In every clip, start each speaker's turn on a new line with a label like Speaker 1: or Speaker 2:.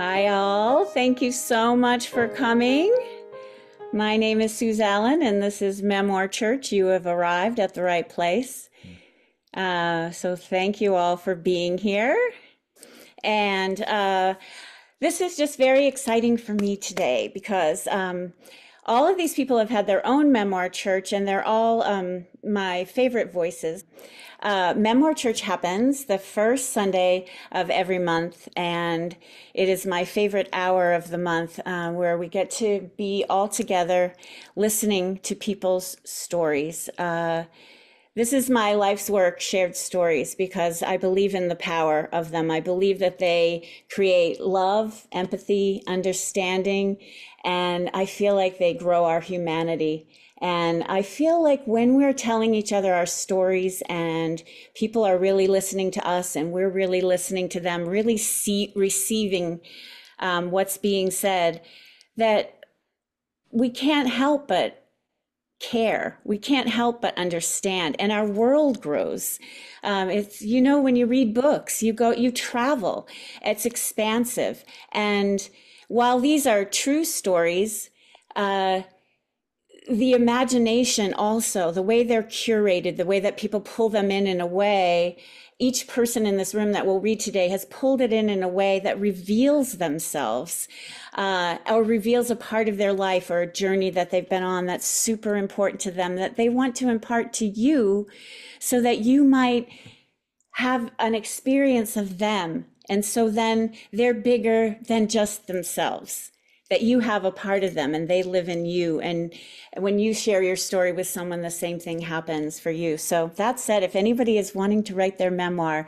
Speaker 1: Hi, all. Thank you so much for coming. My name is Suze Allen, and this is Memoir Church. You have arrived at the right place. So thank you all for being here. And this is just very exciting for me today because all of these people have had their own Memoir Church, and they're all my favorite voices. Memoir Church happens the first Sunday of every month, and it is my favorite hour of the month where we get to be all together listening to people's stories. This is my life's work, shared stories, because I believe in the power of them. I believe that they create love, empathy, understanding, and I feel like they grow our humanity. And I feel like when we're telling each other our stories and people are really listening to us and we're really listening to them, really receiving what's being said, that we can't help but care. We can't help but understand, and our world grows. It's, when you read books, you travel. It's expansive, and while these are true stories, the imagination also, the way they're curated, the way that people pull them in a way, each person in this room that we'll read today has pulled it in a way that reveals themselves or reveals a part of their life or a journey that they've been on that's super important to them, that they want to impart to you so that you might have an experience of them. And so then they're bigger than just themselves, that you have a part of them and they live in you. And when you share your story with someone, the same thing happens for you. So that said, if anybody is wanting to write their memoir,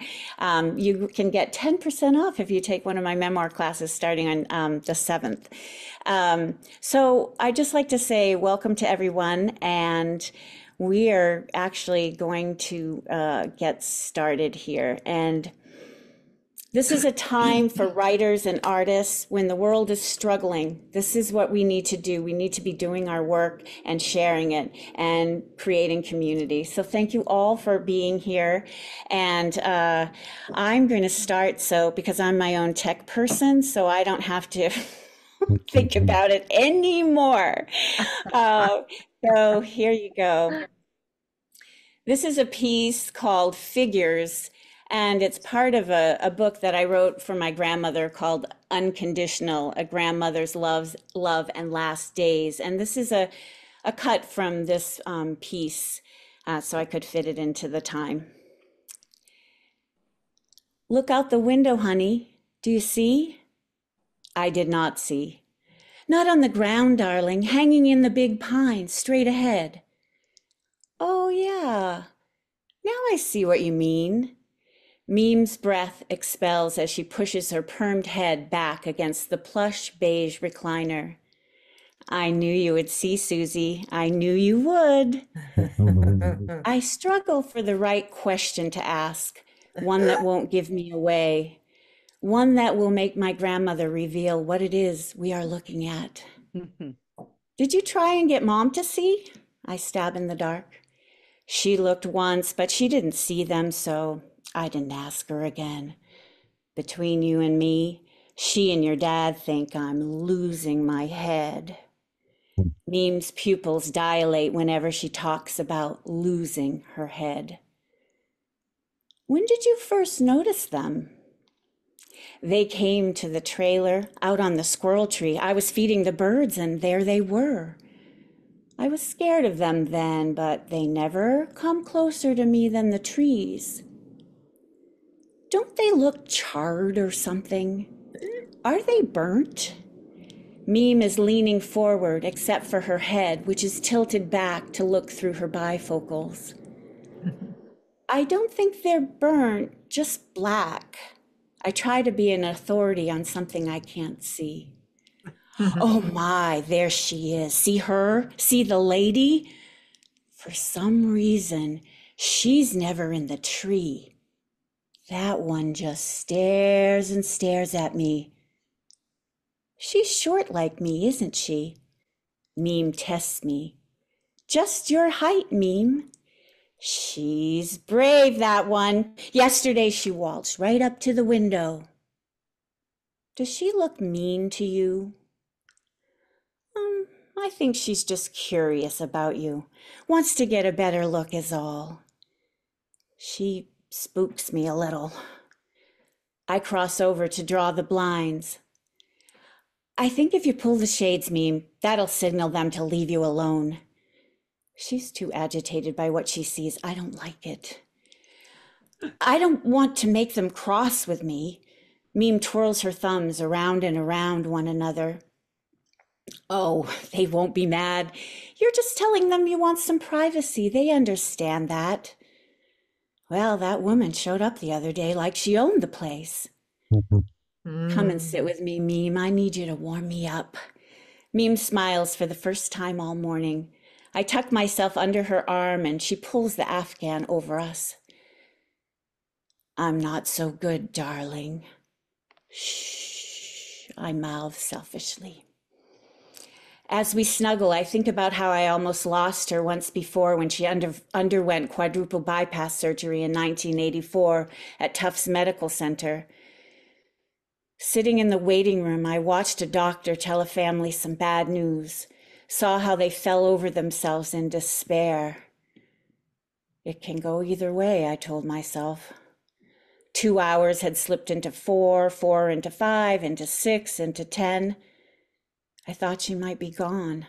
Speaker 1: you can get 10% off if you take one of my memoir classes starting on the 7th. So I just like to say welcome to everyone, and we are actually going to get started here. And this is a time for writers and artists when the world is struggling. This is what we need to do. We need to be doing our work and sharing it and creating community. So thank you all for being here. And I'm going to start because I'm my own tech person, so I don't have to think about it anymore. So here you go. This is a piece called Figures, and it's part of a book that I wrote for my grandmother called Unconditional, A Grandmother's Love and Last Days. And this is a cut from this piece, so I could fit it into the time. Look out the window, honey. Do you see? I did not see. Not on the ground, darling, hanging in the big pine, straight ahead. Oh, yeah. Now I see what you mean. Meme's breath expels as she pushes her permed head back against the plush beige recliner. I knew you would see, Susie. I knew you would. I struggle for the right question to ask, one that won't give me away, one that will make my grandmother reveal what it is we are looking at. Did you try and get Mom to see? I stab in the dark. She looked once, but she didn't see them, so I didn't ask her again. Between you and me, she and your dad think I'm losing my head. Meme's pupils dilate whenever she talks about losing her head. When did you first notice them? They came to the trailer out on the squirrel tree. I was feeding the birds, and there they were. I was scared of them then, but they never come closer to me than the trees. Don't they look charred or something? Are they burnt? Meme is leaning forward, except for her head, which is tilted back to look through her bifocals. I don't think they're burnt, just black. I try to be an authority on something I can't see. Oh my, there she is. See her? See the lady? For some reason, she's never in the tree. That one just stares and stares at me. She's short like me, isn't she? Meme tests me. Just your height, Meme. She's brave, that one. Yesterday she waltzed right up to the window. Does she look mean to you? I think she's just curious about you. Wants to get a better look is all. She spooks me a little. I cross over to draw the blinds. I think if you pull the shades, Meme, that'll signal them to leave you alone. She's too agitated by what she sees. I don't like it. I don't want to make them cross with me. Meme twirls her thumbs around and around one another. Oh, they won't be mad. You're just telling them you want some privacy. They understand that. Well, that woman showed up the other day like she owned the place. Come and sit with me, Meme. I need you to warm me up. Meme smiles for the first time all morning. I tuck myself under her arm and she pulls the Afghan over us. I'm not so good, darling. Shh, I mouth selfishly. As we snuggle, I think about how I almost lost her once before when she underwent quadruple bypass surgery in 1984 at Tufts Medical Center. Sitting in the waiting room, I watched a doctor tell a family some bad news, saw how they fell over themselves in despair. It can go either way, I told myself. 2 hours had slipped into 4, 4 into 5, into 6, into 10. I thought she might be gone.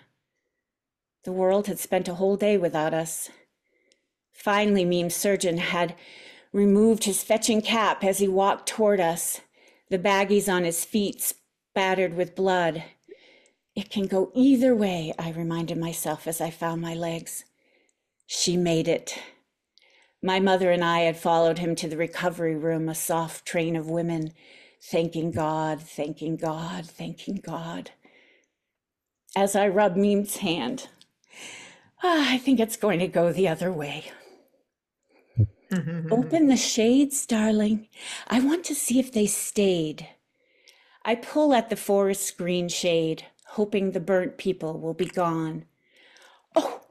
Speaker 1: The world had spent a whole day without us. Finally, Meme's surgeon had removed his fetching cap as he walked toward us, the baggies on his feet spattered with blood. It can go either way, I reminded myself as I found my legs. She made it. My mother and I had followed him to the recovery room, a soft train of women, thanking God, thanking God, thanking God. As I rub Meme's hand, I think it's going to go the other way. Open the shades, darling. I want to see if they stayed. I pull at the forest green shade, hoping the burnt people will be gone. Oh,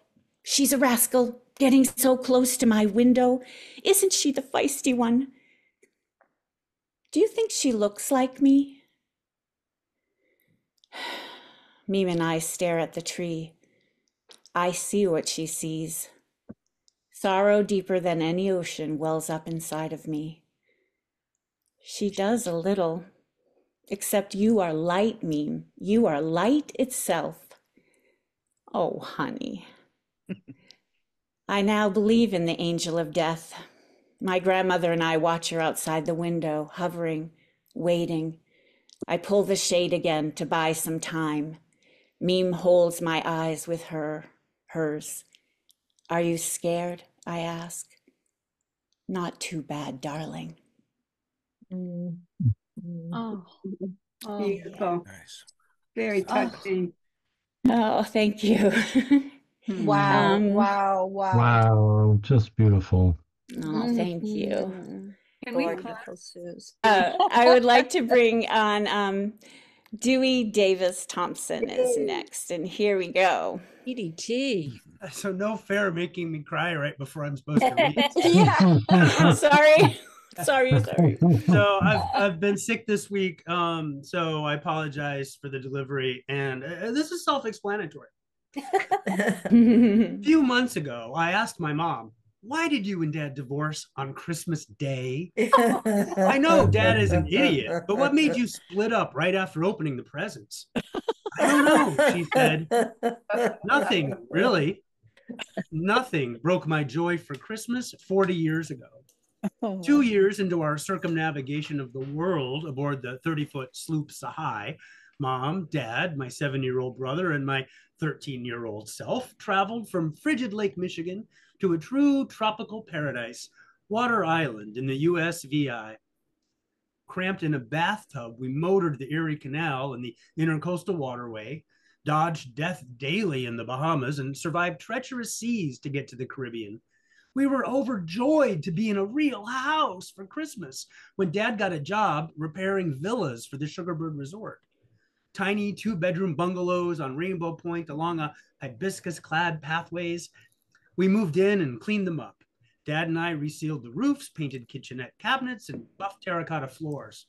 Speaker 1: she's a rascal, getting so close to my window. Isn't she the feisty one? Do you think she looks like me? Meme and I stare at the tree. I see what she sees. Sorrow deeper than any ocean wells up inside of me. She does a little, except you are light, Meme. You are light itself. Oh, honey. I now believe in the angel of death. My grandmother and I watch her outside the window, hovering, waiting. I pull the shade again to buy some time. Meme holds my eyes with hers. Are you scared? I ask. Not too bad, darling.
Speaker 2: Oh,
Speaker 3: Beautiful.
Speaker 4: Nice.
Speaker 3: Very touching.
Speaker 1: Oh, thank you.
Speaker 2: wow, wow, wow.
Speaker 5: Wow, just beautiful.
Speaker 1: Oh, thank you.
Speaker 2: Can we beautiful, Suze.
Speaker 1: I would like to bring on Dewey Davis Thompson is next, and here we go.
Speaker 2: EDT.
Speaker 6: So no fair making me cry right before I'm supposed to read.
Speaker 2: Yeah.
Speaker 1: Sorry. Sorry.
Speaker 6: So I've been sick this week, so I apologize for the delivery, and this is self-explanatory. A few months ago, I asked my mom, "Why did you and Dad divorce on Christmas Day?" I know Dad is an idiot, but what made you split up right after opening the presents? I don't know, she said. Nothing, really. Nothing broke my joy for Christmas 40 years ago. 2 years into our circumnavigation of the world aboard the 30-foot sloop Sahai, Mom, Dad, my 7-year-old brother, and my 13-year-old self traveled from frigid Lake Michigan to a true tropical paradise, Water Island in the USVI. Cramped in a bathtub, we motored the Erie Canal and the Intercoastal Waterway, dodged death daily in the Bahamas, and survived treacherous seas to get to the Caribbean. We were overjoyed to be in a real house for Christmas when Dad got a job repairing villas for the Sugarbird Resort. Tiny 2-bedroom bungalows on Rainbow Point along a hibiscus-clad pathways. We moved in and cleaned them up. Dad and I resealed the roofs, painted kitchenette cabinets, and buffed terracotta floors.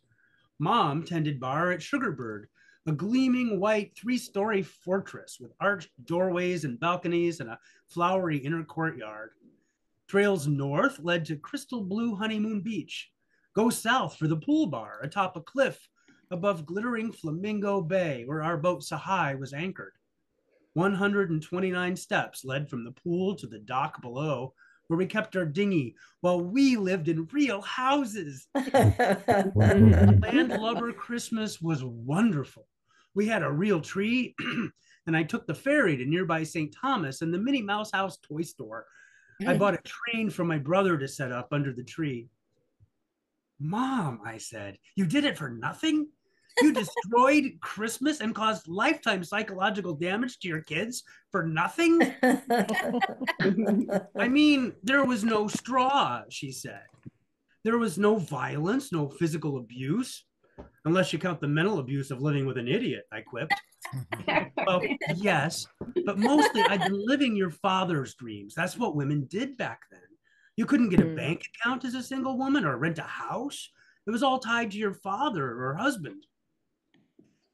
Speaker 6: Mom tended bar at Sugarbird, a gleaming white 3-story fortress with arched doorways and balconies and a flowery inner courtyard. Trails north led to crystal blue Honeymoon Beach. Go south for the pool bar atop a cliff above glittering Flamingo Bay, where our boat Sahai was anchored. 129 steps led from the pool to the dock below, where we kept our dinghy while we lived in real houses. Landlubber Christmas was wonderful. We had a real tree, and I took the ferry to nearby St. Thomas and the Minnie Mouse House toy store. I bought a train for my brother to set up under the tree. Mom, I said, you did it for nothing? You destroyed Christmas and caused lifetime psychological damage to your kids for nothing? I mean, there was no straw, she said. There was no violence, no physical abuse, unless you count the mental abuse of living with an idiot, I quipped. Well, yes, but mostly I'd been living your father's dreams. That's what women did back then. You couldn't get a bank account as a single woman or rent a house. It was all tied to your father or husband.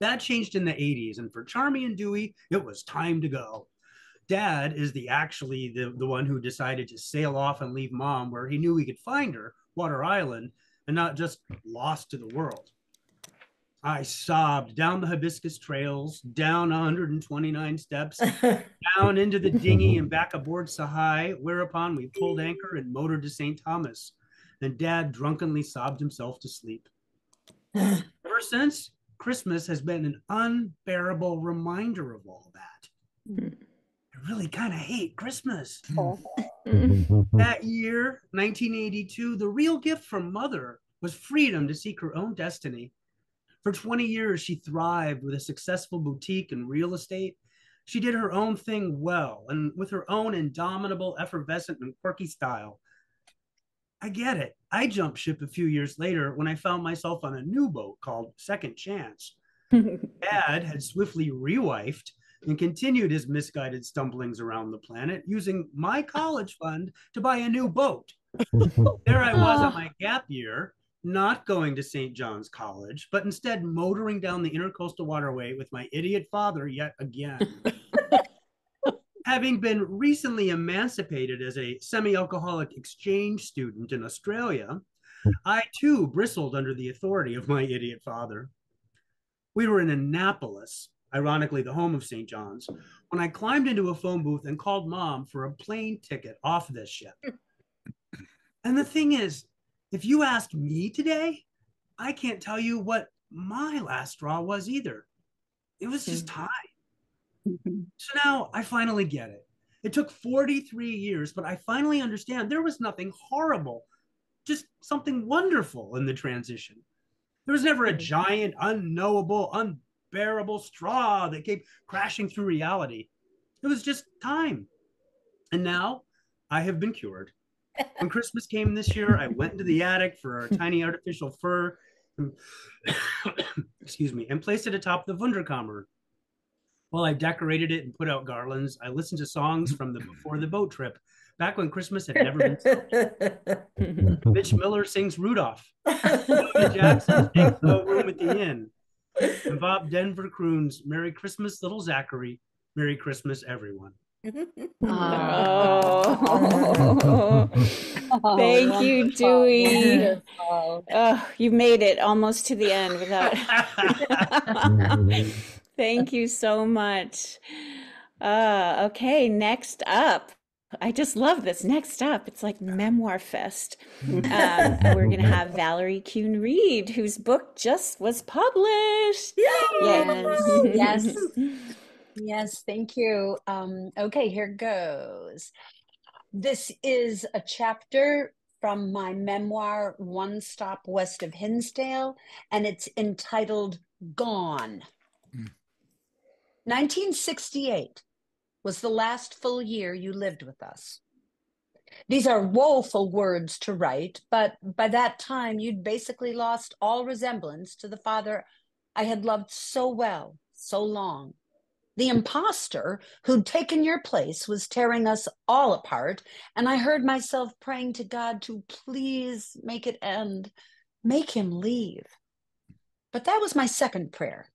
Speaker 6: That changed in the 80s, and for Charmy and Dewey, it was time to go. Dad is actually the one who decided to sail off and leave Mom where he knew he could find her, Water Island, and not just lost to the world. I sobbed down the hibiscus trails, down 129 steps, down into the dinghy and back aboard Sahai, whereupon we pulled anchor and motored to St. Thomas. And Dad drunkenly sobbed himself to sleep. Ever since, Christmas has been an unbearable reminder of all that. I really kind of hate Christmas. That year, 1982, the real gift from Mother was freedom to seek her own destiny. For 20 years, she thrived with a successful boutique and real estate. She did her own thing well and with her own indomitable, effervescent, and quirky style. I get it. I jumped ship a few years later when I found myself on a new boat called Second Chance. Dad had swiftly rewifed and continued his misguided stumblings around the planet using my college fund to buy a new boat. There I was on my gap year, not going to St. John's College, but instead motoring down the Intercoastal Waterway with my idiot father yet again. Having been recently emancipated as a semi-alcoholic exchange student in Australia, I too bristled under the authority of my idiot father. We were in Annapolis, ironically the home of St. John's, when I climbed into a phone booth and called Mom for a plane ticket off this ship. And the thing is, if you asked me today, I can't tell you what my last straw was either. It was just time. So now I finally get it. It took 43 years, but I finally understand there was nothing horrible, just something wonderful in the transition. There was never a giant, unknowable, unbearable straw that came crashing through reality. It was just time. And now I have been cured. When Christmas came this year, I went into the attic for a tiny artificial fur, excuse me, and placed it atop the Wunderkammer. While I decorated it and put out garlands, I listened to songs from the Before the Boat trip, back when Christmas had never been celebrated. Mitch Miller sings Rudolph. Julia Jackson takes No Room at the Inn. And Bob Denver croons Merry Christmas, Little Zachary. Merry Christmas, everyone.
Speaker 1: Oh. Thank you, Dewey. Oh, you made it almost to the end without. Thank you so much. Okay, next up. I just love this. Next up, it's like Memoir Fest. We're going to have Valerie Kuhn Reed, whose book just was published.
Speaker 2: Yes. Yes, thank you. Okay, here goes. This is a chapter from my memoir, One Stop West of Hinsdale, and it's entitled Gone. 1968 was the last full year you lived with us. These are woeful words to write, but by that time, you'd basically lost all resemblance to the father I had loved so well, so long. The imposter who'd taken your place was tearing us all apart, and I heard myself praying to God to please make it end, make him leave. But that was my second prayer.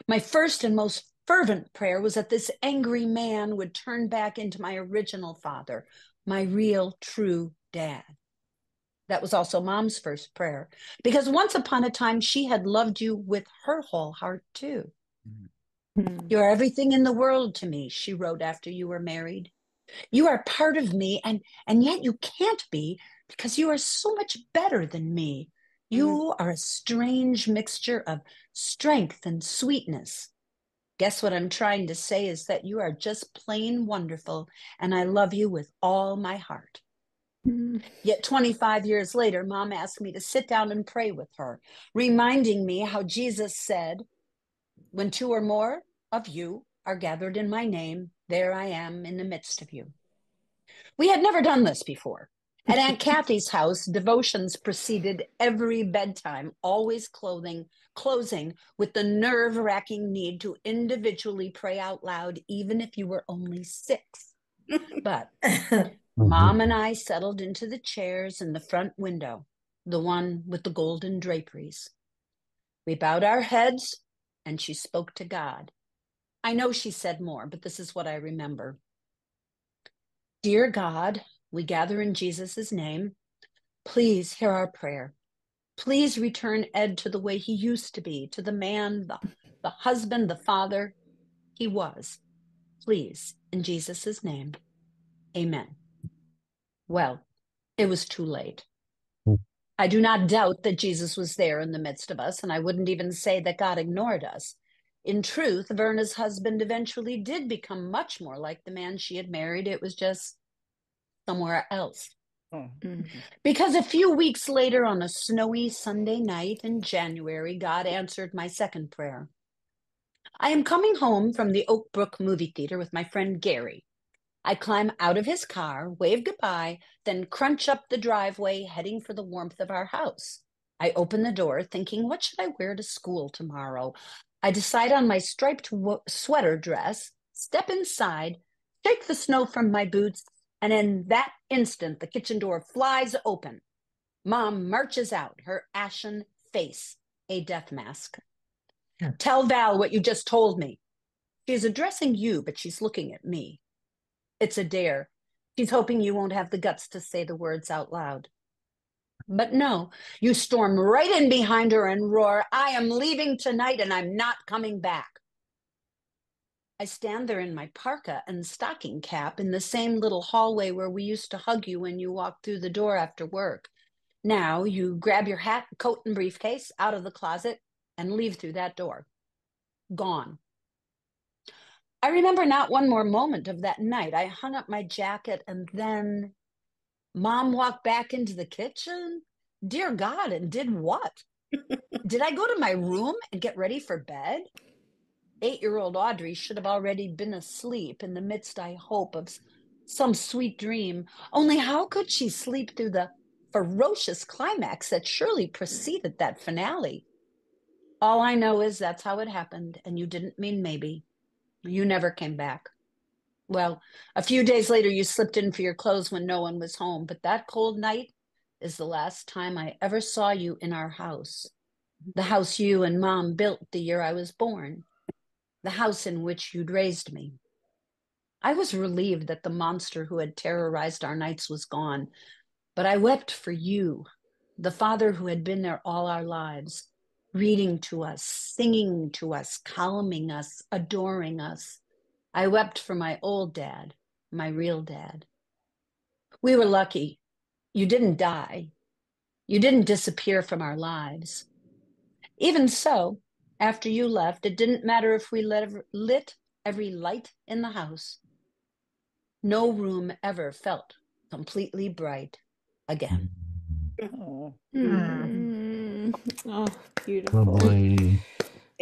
Speaker 2: My first and most fervent prayer was that this angry man would turn back into my original father, my real, true dad. That was also Mom's first prayer, because once upon a time, she had loved you with her whole heart, too. You are everything in the world to me, she wrote after you were married. You are part of me, and yet you can't be, because you are so much better than me. You are a strange mixture of strength and sweetness. Guess what I'm trying to say is that you are just plain wonderful, and I love you with all my heart. Yet 25 years later, Mom asked me to sit down and pray with her, reminding me how Jesus said, when two or more of you are gathered in my name, there I am in the midst of you. We had never done this before. At Aunt Kathy's house, devotions preceded every bedtime, always closing with the nerve-wracking need to individually pray out loud, even if you were only 6. But Mom and I settled into the chairs in the front window, the one with the golden draperies. We bowed our heads, and she spoke to God. I know she said more, but this is what I remember. Dear God, we gather in Jesus' name. Please hear our prayer. Please return Ed to the way he used to be, to the man, the husband, the father he was. Please, in Jesus' name, amen. Well, it was too late. I do not doubt that Jesus was there in the midst of us, and I wouldn't even say that God ignored us. In truth, Verna's husband eventually did become much more like the man she had married. It was just somewhere else. Because a few weeks later, on a snowy Sunday night in January, God answered my second prayer. I am coming home from the Oak Brook movie theater with my friend Gary. I climb out of his car, wave goodbye, then crunch up the driveway, heading for the warmth of our house. I open the door, thinking, what should I wear to school tomorrow? I decide on my striped sweater dress, step inside, shake the snow from my boots, and in that instant, the kitchen door flies open. Mom marches out, her ashen face a death mask. Tell Val what you just told me. She's addressing you, but she's looking at me. It's a dare. She's hoping you won't have the guts to say the words out loud. But no, you storm right in behind her and roar, I am leaving tonight and I'm not coming back. I stand there in my parka and stocking cap in the same little hallway where we used to hug you when you walked through the door after work. Now you grab your hat, coat, and briefcase out of the closet and leave through that door. Gone. I remember not one more moment of that night. I hung up my jacket and then Mom walked back into the kitchen. Dear God, and did what? Did I go to my room and get ready for bed? 8-year-old Audrey should have already been asleep in the midst, I hope, of some sweet dream. Only how could she sleep through the ferocious climax that surely preceded that finale? All I know is that's how it happened, and you didn't mean maybe. You never came back. Well, a few days later, you slipped in for your clothes when no one was home, but that cold night is the last time I ever saw you in our house. The house you and Mom built the year I was born. The house in which you'd raised me. I was relieved that the monster who had terrorized our nights was gone, but I wept for you, the father who had been there all our lives, reading to us, singing to us, calming us, adoring us. I wept for my old dad, my real dad. We were lucky. You didn't die. You didn't disappear from our lives. Even so, after you left, it didn't matter if we lit every light in the house. No room ever felt completely bright again.
Speaker 3: Oh.
Speaker 1: Oh, beautiful.
Speaker 5: Lovely.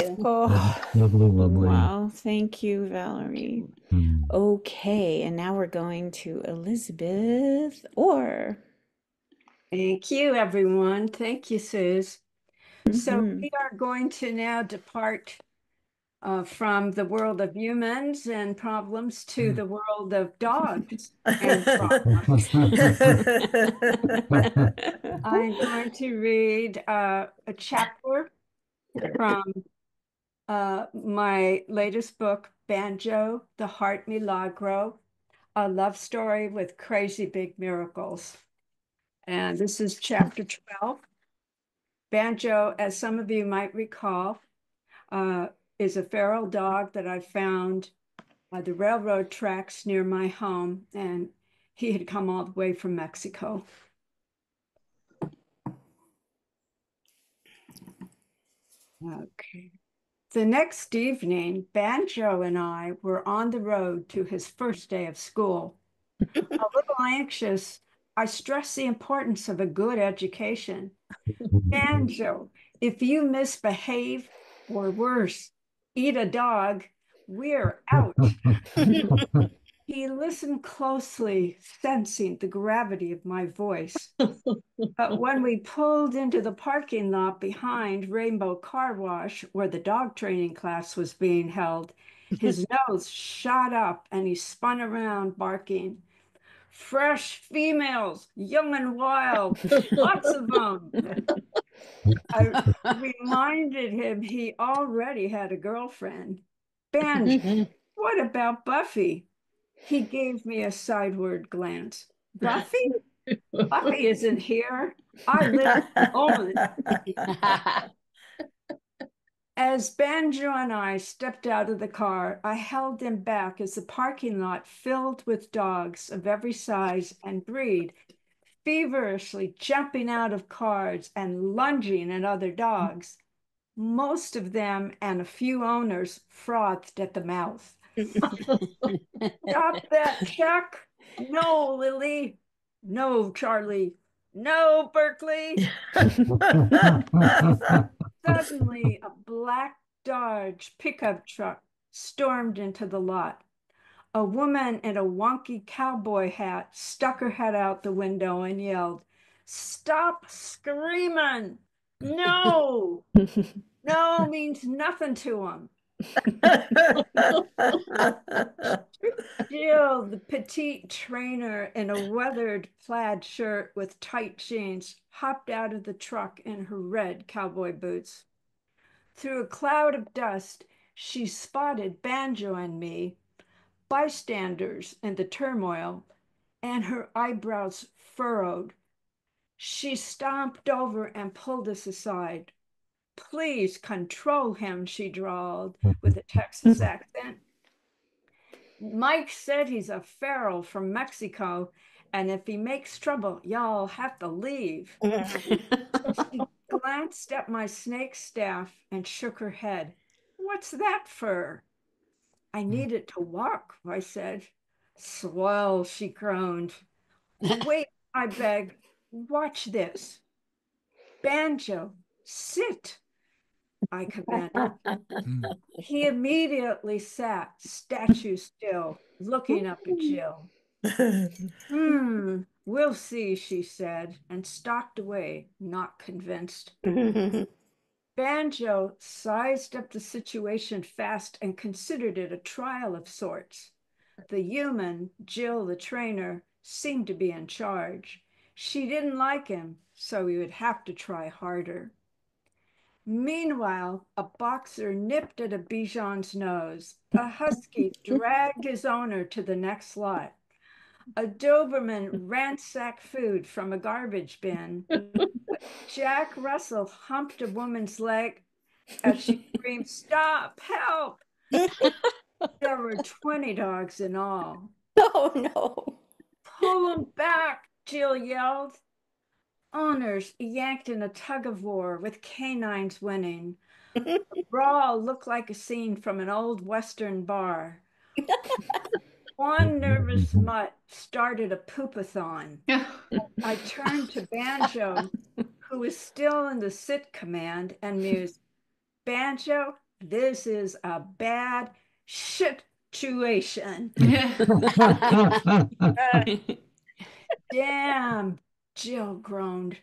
Speaker 1: Oh,
Speaker 5: Lovely, lovely.
Speaker 1: wow. Thank you, Valerie.
Speaker 5: Hmm.
Speaker 1: Okay, and now we're going to Elizabeth Orr.
Speaker 3: Thank you, everyone. Thank you, Suze. So
Speaker 1: Mhm.
Speaker 3: we are going to now depart from the world of humans and problems to the world of dogs and problems. I'm going to read a chapter from my latest book, Banjo, The Heart Milagro, a love story with crazy big miracles. And this is chapter 12. Banjo, as some of you might recall, is a feral dog that I found by the railroad tracks near my home, and he had come all the way from Mexico. Okay. The next evening, Banjo and I were on the road to his first day of school. A little anxious, I stressed the importance of a good education. Banjo, if you misbehave, or worse, eat a dog, we're out. He listened closely, sensing the gravity of my voice. But when we pulled into the parking lot behind Rainbow Car Wash, where the dog training class was being held, his nose shot up and he spun around, barking, "Fresh females, young and wild, lots of them." I reminded him he already had a girlfriend. "Ben, what about Buffy?" He gave me a sideward glance. "Buffy? Buffy isn't here. I live alone." As Banjo and I stepped out of the car, I held him back as the parking lot filled with dogs of every size and breed, feverishly jumping out of cars and lunging at other dogs. Most of them and a few owners frothed at the mouth. "Stop that, Chuck! No, Lily! No, Charlie! No, Berkeley!" Suddenly, a black Dodge pickup truck stormed into the lot. A woman in a wonky cowboy hat stuck her head out the window and yelled, "Stop screaming! No! No means nothing to him." Jill, the petite trainer in a weathered plaid shirt with tight jeans, hopped out of the truck in her red cowboy boots. Through a cloud of dust, she spotted Banjo and me, bystanders in the turmoil, and her eyebrows furrowed. She stomped over and pulled us aside. "Please control him," she drawled with a Texas accent. "Mike said he's a feral from Mexico, and if he makes trouble, y'all have to leave." She glanced at my snake staff and shook her head. "What's that for?" "I need it to walk," I said. "Swell," she groaned. "Wait," I begged. "Watch this." "Banjo, sit," I commanded. He immediately sat statue still, looking up at Jill. "We'll see," she said, and stalked away, not convinced. Banjo sized up the situation fast and considered it a trial of sorts. The human, Jill the trainer, seemed to be in charge. She didn't like him, so he would have to try harder. Meanwhile, a boxer nipped at a Bichon's nose. A husky dragged his owner to the next lot. A Doberman ransacked food from a garbage bin. Jack Russell humped a woman's leg as she screamed, "Stop! Help!" There were 20 dogs in all.
Speaker 4: Oh no.
Speaker 3: "Pull them back!" Jill yelled. Owners yanked in a tug of war with canines winning. The brawl looked like a scene from an old Western bar. One nervous mutt started a poopathon. I turned to Banjo, who was still in the sit command, and mused, "Banjo, this is a bad situation." "Damn," Jill groaned.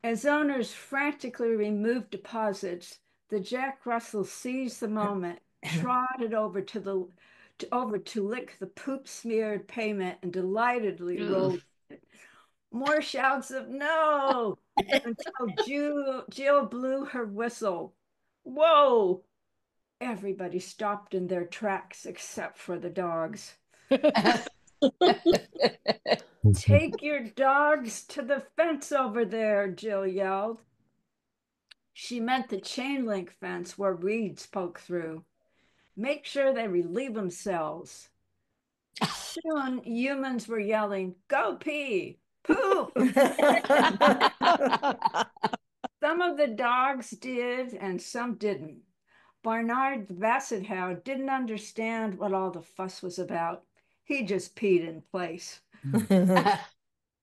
Speaker 3: As owners frantically removed deposits, the Jack Russell seized the moment, trotted over to lick the poop-smeared pavement, and delightedly rolled it. More shouts of "no" until Jill blew her whistle. Whoa! Everybody stopped in their tracks except for the dogs. Take your dogs to the fence over there, Jill yelled. She meant the chain link fence where weeds poke through. Make sure they relieve themselves. Soon humans were yelling, "Go pee! Poop!" Some of the dogs did and some didn't. Barnard the Basset Hound didn't understand what all the fuss was about. He just peed in place.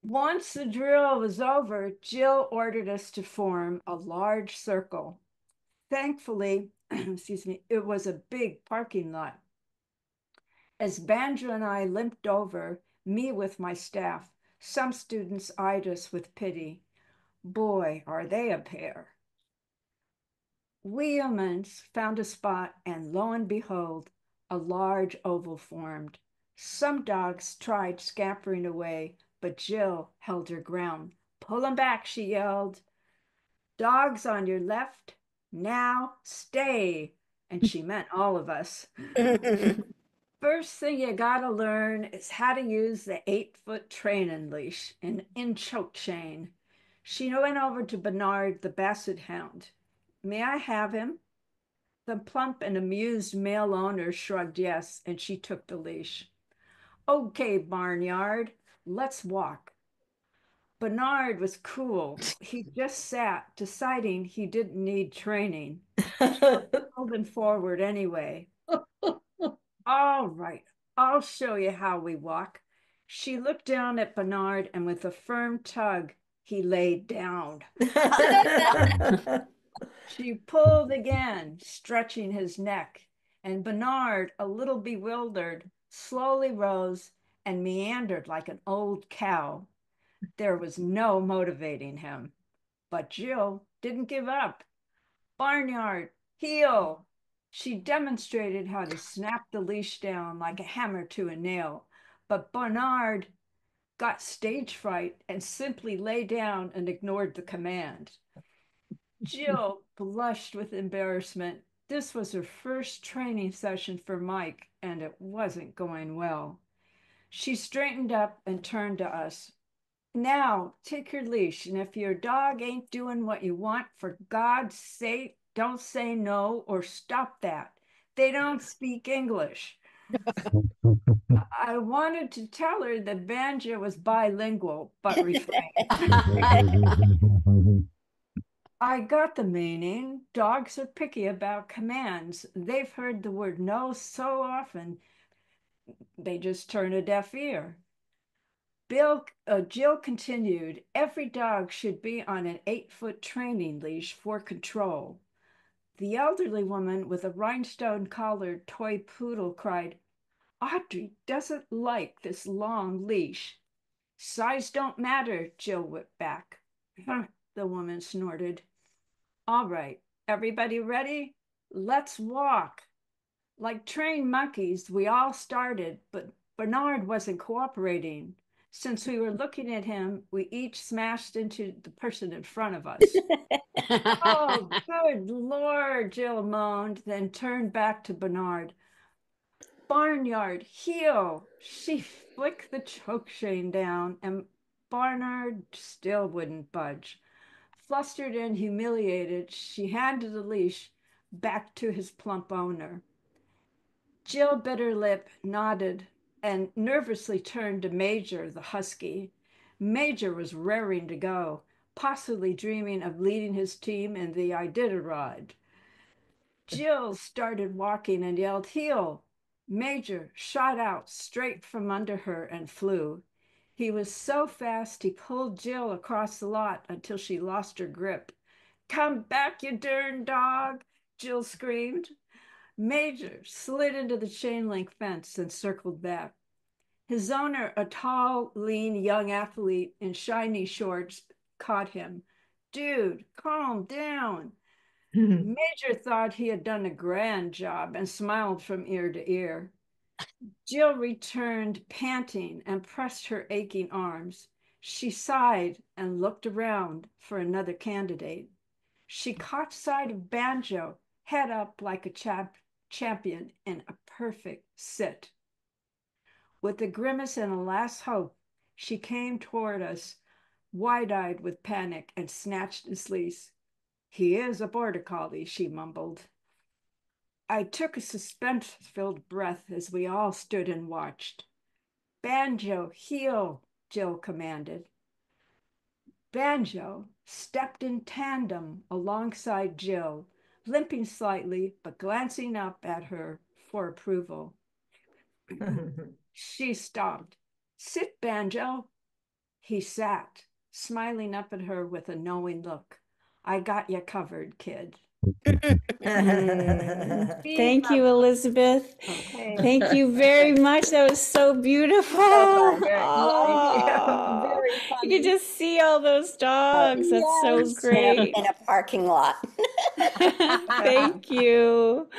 Speaker 3: Once the drill was over, Jill ordered us to form a large circle. Thankfully, excuse me, it was a big parking lot. As Banjo and I limped over, me with my staff, some students eyed us with pity. Boy, are they a pair. We humans found a spot, and lo and behold, a large oval formed. Some dogs tried scampering away, but Jill held her ground. "Pull 'em back," she yelled. "Dogs on your left, now stay." And she meant all of us. First thing you gotta learn is how to use the 8-foot training leash in choke chain. She went over to Bernard the Basset Hound. "May I have him?" The plump and amused male owner shrugged yes, and she took the leash. "Okay, Barnyard, let's walk." Bernard was cool. He just sat, deciding he didn't need training. Moving forward anyway. "All right, I'll show you how we walk." She looked down at Bernard, and with a firm tug, he laid down. She pulled again, stretching his neck, and Bernard, a little bewildered, slowly rose and meandered like an old cow. There was no motivating him. But Jill didn't give up. "Barnyard, heel." She demonstrated how to snap the leash down like a hammer to a nail, but Bernard got stage fright and simply lay down and ignored the command. Jill blushed with embarrassment. This was her first training session for Mike, and it wasn't going well. She straightened up and turned to us. "Now, take your leash, and if your dog ain't doing what you want, for God's sake, don't say no or stop that. They don't speak English." I wanted to tell her that Banjo was bilingual, but refrained. I got the meaning. Dogs are picky about commands. They've heard the word no so often, they just turn a deaf ear. Jill continued, "Every dog should be on an 8-foot training leash for control." The elderly woman with a rhinestone-collared toy poodle cried, "Audrey doesn't like this long leash." "Size don't matter," Jill whipped back. The woman snorted. "All right, everybody ready? Let's walk." Like trained monkeys, we all started, but Bernard wasn't cooperating. Since we were looking at him, we each smashed into the person in front of us. "Oh, good Lord," Jill moaned, then turned back to Bernard. "Barnyard, heel." She flicked the choke chain down, and Barnard still wouldn't budge. Flustered and humiliated, she handed the leash back to his plump owner. Jill bit her lip, nodded, and nervously turned to Major, the husky. Major was raring to go, possibly dreaming of leading his team in the Iditarod. Jill started walking and yelled, "Heel!" Major shot out straight from under her and flew. He was so fast he pulled Jill across the lot until she lost her grip. "Come back, you darn dog!" Jill screamed. Major slid into the chain link fence and circled back. His owner, a tall, lean young athlete in shiny shorts, caught him. "Dude, calm down." Major thought he had done a grand job and smiled from ear to ear. Jill returned panting and pressed her aching arms. She sighed and looked around for another candidate. She caught sight of Banjo head up like a champion in a perfect sit. With a grimace and a last hope, she came toward us, wide-eyed with panic, and snatched his leash. "He is a border collie," she mumbled. I took a suspense-filled breath as we all stood and watched. "Banjo, heel," Jill commanded. Banjo stepped in tandem alongside Jill, limping slightly but glancing up at her for approval. She stopped. "Sit, Banjo." He sat, smiling up at her with a knowing look. "I got you covered, kid."
Speaker 1: Thank you, Elizabeth.
Speaker 3: Okay.
Speaker 1: Thank you very much. That was so beautiful. Oh,
Speaker 4: Very
Speaker 1: you
Speaker 4: funny.
Speaker 1: could just see all those dogs. That's so
Speaker 4: Yes.
Speaker 1: great.
Speaker 4: In a parking lot.
Speaker 1: Thank you.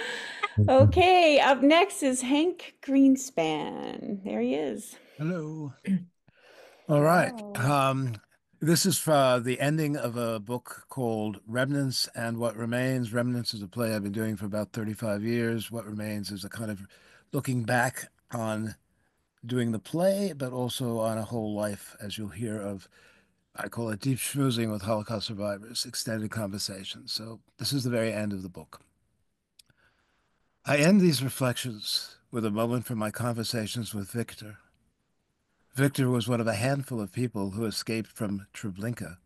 Speaker 1: Okay, up next is Hank Greenspan. There he is.
Speaker 7: Hello. All right.
Speaker 3: Hello.
Speaker 7: This is for the ending of a book called Remnants and What Remains. Remnants is a play I've been doing for about 35 years. What Remains is a kind of looking back on doing the play, but also on a whole life, as you'll hear of, I call it deep schmoozing with Holocaust survivors, extended conversations. So this is the very end of the book. I end these reflections with a moment from my conversations with Victor. Victor was one of a handful of people who escaped from Treblinka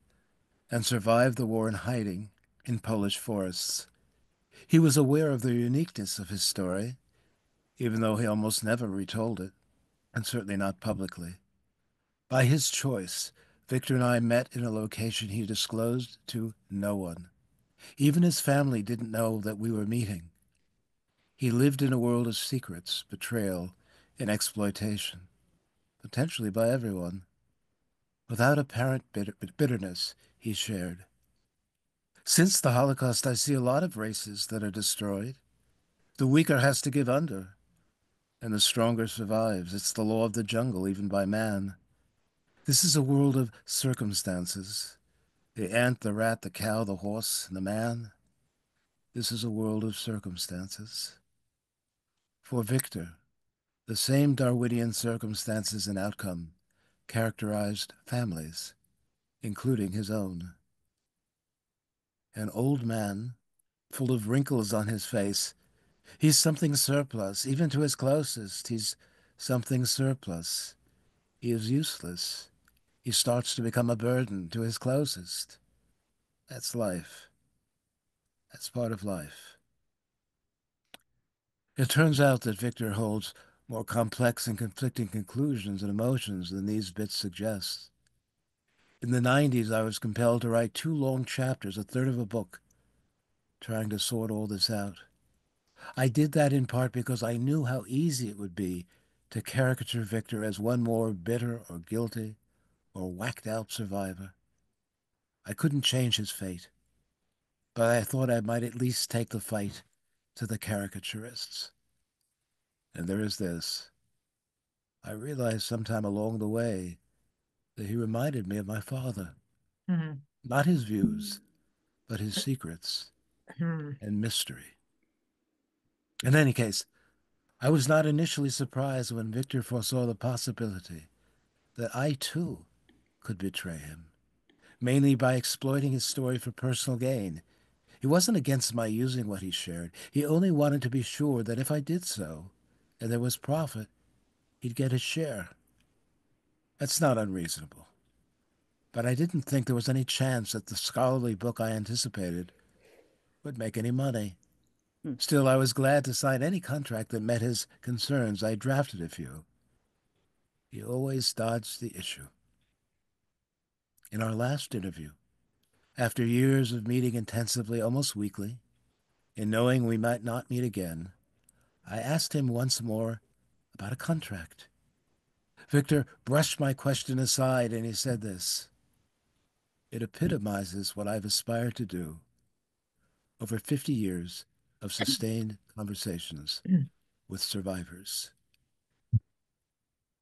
Speaker 7: and survived the war in hiding in Polish forests. He was aware of the uniqueness of his story, even though he almost never retold it, and certainly not publicly. By his choice, Victor and I met in a location he disclosed to no one. Even his family didn't know that we were meeting. He lived in a world of secrets, betrayal, and exploitation, potentially by everyone. Without apparent bitterness, he shared. Since the Holocaust, I see a lot of races that are destroyed. The weaker has to give under, and the stronger survives. It's the law of the jungle, even by man. This is a world of circumstances. The ant, the rat, the cow, the horse, and the man. This is a world of circumstances. For Victor, the same Darwinian circumstances and outcome characterized families, including his own. An old man, full of wrinkles on his face. He's something surplus, even to his closest. He's something surplus. He is useless. He starts to become a burden to his closest. That's life. That's part of life. It turns out that Victor holds more complex and conflicting conclusions and emotions than these bits suggest. In the 90s, I was compelled to write 2 long chapters, a third of a book, trying to sort all this out. I did that in part because I knew how easy it would be to caricature Victor as one more bitter or guilty or whacked-out survivor. I couldn't change his fate, but I thought I might at least take the fight to the caricaturists. And there is this. I realized sometime along the way that he reminded me of my father. Not his views, but his secrets and mystery. In any case, I was not initially surprised when Victor foresaw the possibility that I, too, could betray him, mainly by exploiting his story for personal gain. He wasn't against my using what he shared. He only wanted to be sure that if I did so, and there was profit, he'd get his share. That's not unreasonable. But I didn't think there was any chance that the scholarly book I anticipated would make any money. Still, I was glad to sign any contract that met his concerns. I drafted a few. He always dodged the issue. In our last interview, after years of meeting intensively, almost weekly, and knowing we might not meet again, I asked him once more about a contract. Victor brushed my question aside, and he said this. It epitomizes what I've aspired to do over 50 years of sustained conversations with survivors.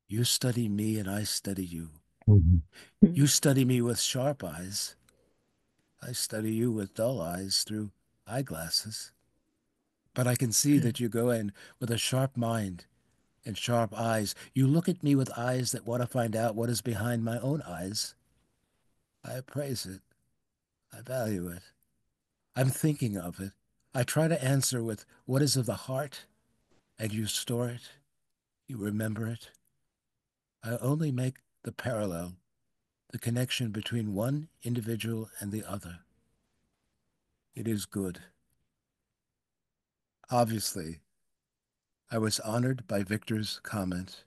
Speaker 7: You study me and I study you. You study me with sharp eyes. I study you with dull eyes through eyeglasses. but I can see that you go in with a sharp mind and sharp eyes. You look at me with eyes that want to find out what is behind my own eyes. I praise it. I value it. I'm thinking of it. I try to answer with what is of the heart, and you store it. You remember it. I only make the parallel, the connection between one individual and the other. It is good. Obviously, I was honored by Victor's comment,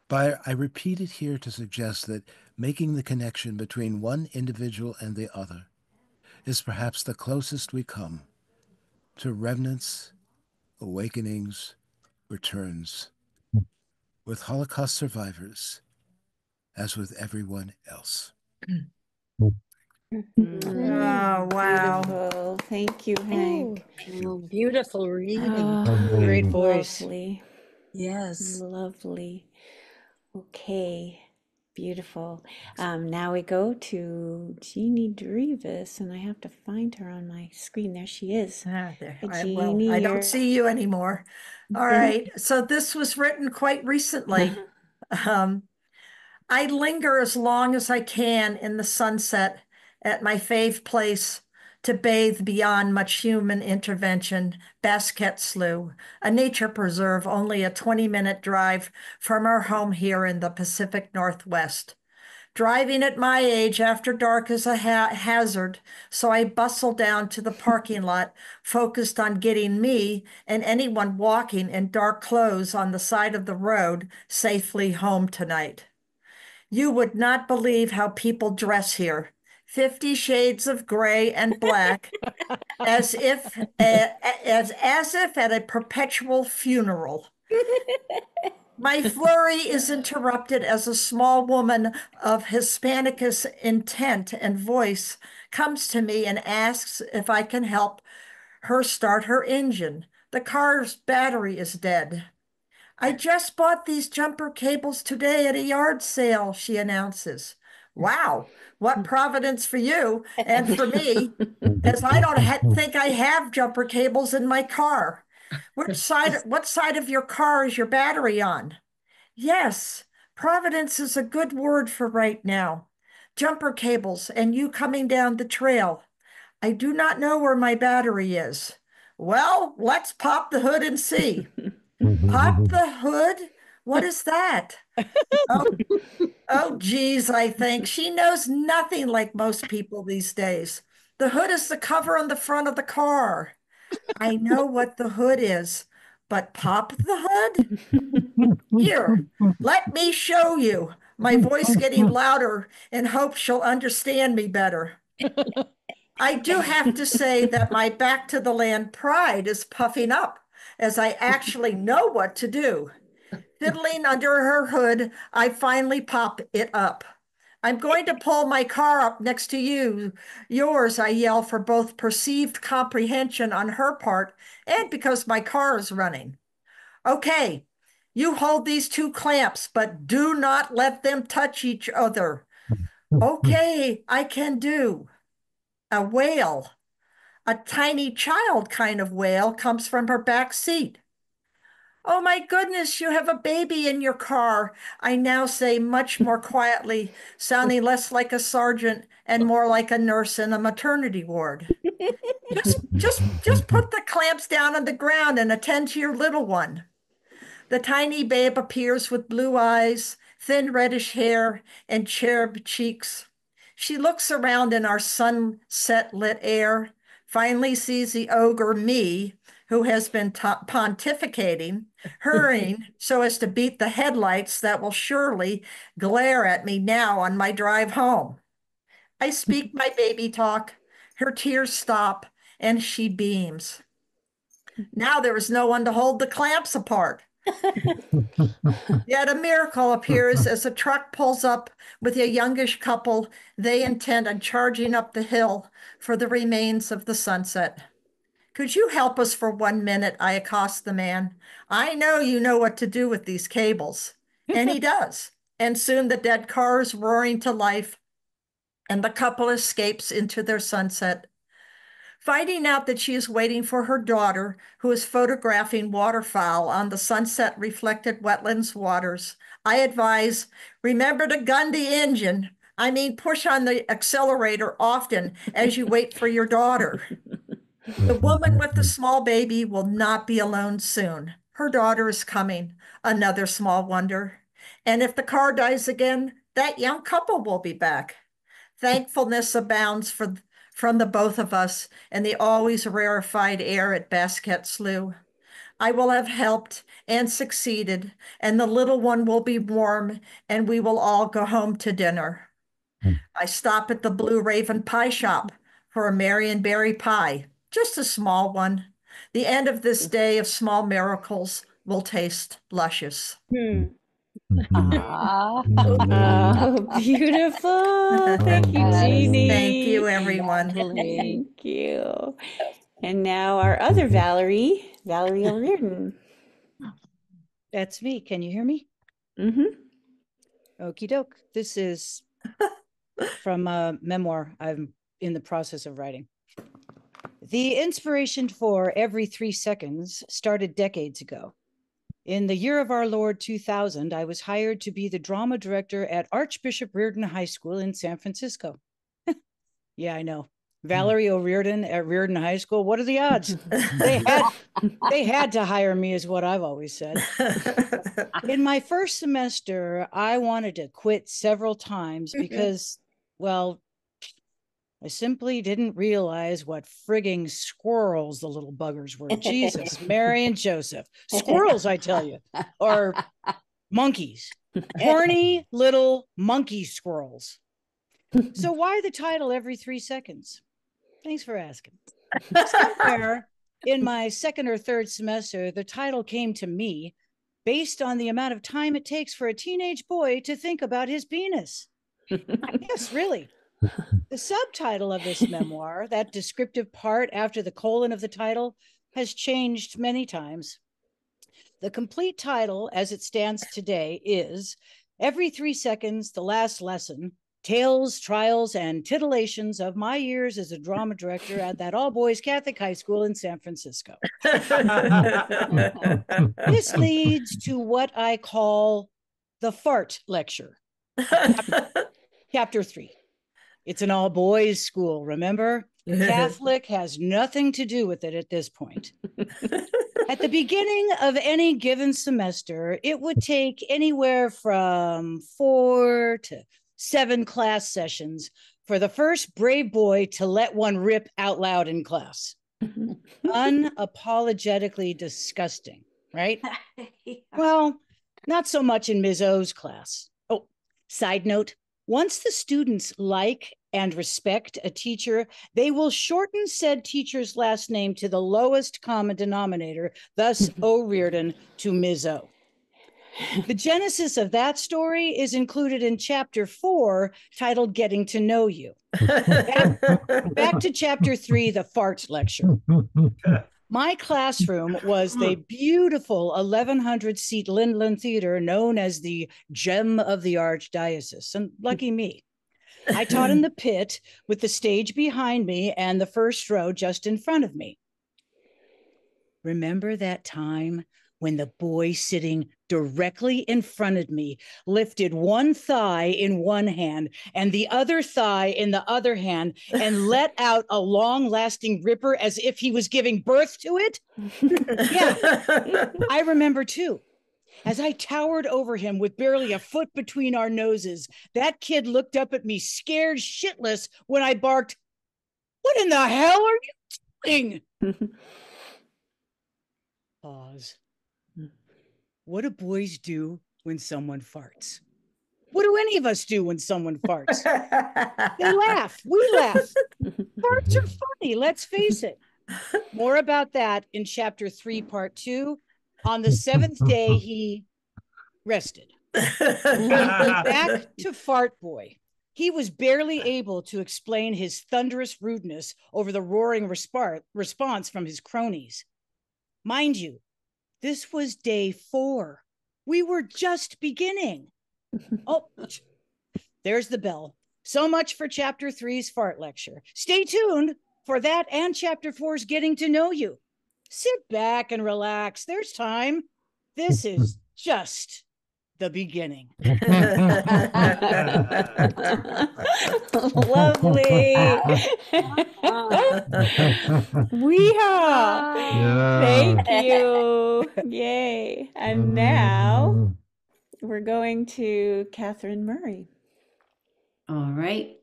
Speaker 7: but I repeat it here to suggest that making the connection between one individual and the other is perhaps the closest we come to remnants, awakenings, returns, with Holocaust survivors, as with everyone else.
Speaker 3: Oh, wow.
Speaker 1: Beautiful. Thank you, Hank.
Speaker 2: Oh, beautiful reading.
Speaker 1: Oh,
Speaker 2: Great voice.
Speaker 1: lovely.
Speaker 2: Yes.
Speaker 1: Lovely. Okay. Beautiful. Now we go to Jeannie Drevis, and I have to find her on my screen. There she is.
Speaker 3: Ah, there.
Speaker 1: Hi,
Speaker 3: Well,
Speaker 1: Jeannie,
Speaker 3: I don't
Speaker 1: you're-
Speaker 3: see you anymore. All right. So this was written quite recently. I linger as long as I can in the sunset at my fave place to bathe beyond much human intervention, Basket Slough, a nature preserve only a 20-minute drive from our home here in the Pacific Northwest. Driving at my age after dark is a hazard, so I bustle down to the parking lot, focused on getting me and anyone walking in dark clothes on the side of the road safely home tonight. You would not believe how people dress here. 50 shades of gray and black, as if at a perpetual funeral. My flurry is interrupted as a small woman of Hispanic intent and voice comes to me and asks if I can help her start her engine. The car's battery is dead. I just bought these jumper cables today at a yard sale, she announces. Wow, what providence for you and for me, as I don't think I have jumper cables in my car. What side of your car is your battery on? Yes, providence is a good word for right now. Jumper cables and you coming down the trail. I do not know where my battery is. Well, let's pop the hood and see. Pop the hood? What is that? Oh, geez, I think. She knows nothing like most people these days. The hood is the cover on the front of the car. I know what the hood is, but pop the hood? Here, let me show you. My voice getting louder in hope she'll understand me better. I do have to say that my back to the land pride is puffing up as I actually know what to do. Fiddling under her hood, I finally pop it up. I'm going to pull my car up next to yours, I yell for both perceived comprehension on her part and because my car is running. Okay, you hold these two clamps, but do not let them touch each other. Okay, I can do. A wail, a tiny child kind of wail, comes from her back seat. Oh my goodness, you have a baby in your car, I now say much more quietly, sounding less like a sergeant and more like a nurse in a maternity ward. Just put the clamps down on the ground and attend to your little one. The tiny babe appears with blue eyes, thin reddish hair, and cherub cheeks. She looks around in our sunset-lit air, finally sees the ogre me, who has been pontificating, hurrying so as to beat the headlights that will surely glare at me now on my drive home. I speak my baby talk. Her tears stop, and she beams. Now there is no one to hold the clamps apart. Yet a miracle appears as a truck pulls up with a youngish couple they intend on charging up the hill for the remains of the sunset. Could you help us for 1 minute? I accost the man. I know you know what to do with these cables. And he does. And soon the dead car is roaring to life, and the couple escapes into their sunset.
Speaker 4: Finding out that she is waiting for her daughter, who is photographing waterfowl on the sunset-reflected wetlands waters, I advise, remember to gun the engine. I mean, push on the accelerator often as you wait for your daughter. The woman with the small baby will not be alone soon. Her daughter is coming, another small wonder. And if the car dies again, that young couple will be back. Thankfulness abounds from the both of us and the always rarefied air at Basket Slough. I will have helped and succeeded, and the little one will be warm, and we will all go home to dinner. I stop at the Blue Raven Pie Shop for a Marionberry pie, just a small one. The end of this day of small miracles will taste luscious.
Speaker 2: Ah.
Speaker 1: Oh, beautiful. Thank you, Jeannie.
Speaker 4: Thank you, everyone.
Speaker 1: Thank you. And now our other Valerie O'Riordan.
Speaker 8: That's me. Can you hear me?
Speaker 1: Mm-hmm.
Speaker 8: Okie doke. This is from a memoir I'm in the process of writing. The inspiration for Every 3 Seconds started decades ago. In the year of our Lord 2000, I was hired to be the drama director at Archbishop Riordan High School in San Francisco. Yeah, I know. Valerie O'Riordan at Riordan High School. What are the odds? They had to hire me, is what I've always said. In my first semester, I wanted to quit several times because, well, I simply didn't realize what frigging squirrels the little buggers were. Jesus, Mary and Joseph. Squirrels, I tell you. Or monkeys. Horny little monkey squirrels. So why the title Every 3 Seconds? Thanks for asking. Somewhere in my second or third semester, the title came to me based on the amount of time it takes for a teenage boy to think about his penis. Yes, really. The subtitle of this memoir, that descriptive part after the colon of the title, has changed many times. The complete title, as it stands today, is Every 3 Seconds, The Last Lesson, Tales, Trials, and Titillations of My Years as a Drama Director at that all-boys Catholic high school in San Francisco. This leads to what I call the fart lecture. Chapter 3. It's an all-boys school, remember? Catholic has nothing to do with it at this point. At the beginning of any given semester, it would take anywhere from 4 to 7 class sessions for the first brave boy to let one rip out loud in class. Unapologetically disgusting, right? Well, not so much in Ms. O's class. Oh, side note, once the students like and respect a teacher, they will shorten said teacher's last name to the lowest common denominator, thus O'Riordan to Ms. O. The genesis of that story is included in chapter 4, titled Getting to Know You. Back to chapter 3, the fart lecture. My classroom was the beautiful 1,100-seat Lindland Theater known as the Gem of the Archdiocese, and lucky me. I taught in the pit with the stage behind me and the first row just in front of me. Remember that time when the boy sitting directly in front of me lifted one thigh in one hand and the other thigh in the other hand and let out a long-lasting ripper as if he was giving birth to it? Yeah, I remember too. As I towered over him with barely a foot between our noses, that kid looked up at me scared shitless when I barked, "What in the hell are you doing?" Pause. What do boys do when someone farts? What do any of us do when someone farts? They laugh. We laugh. Farts are funny, let's face it. More about that in chapter 3, part 2. On the 7th day, he rested. Back to Fart Boy. He was barely able to explain his thunderous rudeness over the roaring response from his cronies. Mind you, this was day 4. We were just beginning. Oh, there's the bell. So much for chapter 3's fart lecture. Stay tuned. For that and chapter 4's getting to know you. Sit back and relax. There's time. This is just the beginning.
Speaker 1: Lovely. Weehaw. Thank you. Yay. And now we're going to Catherine Murray.
Speaker 9: All right.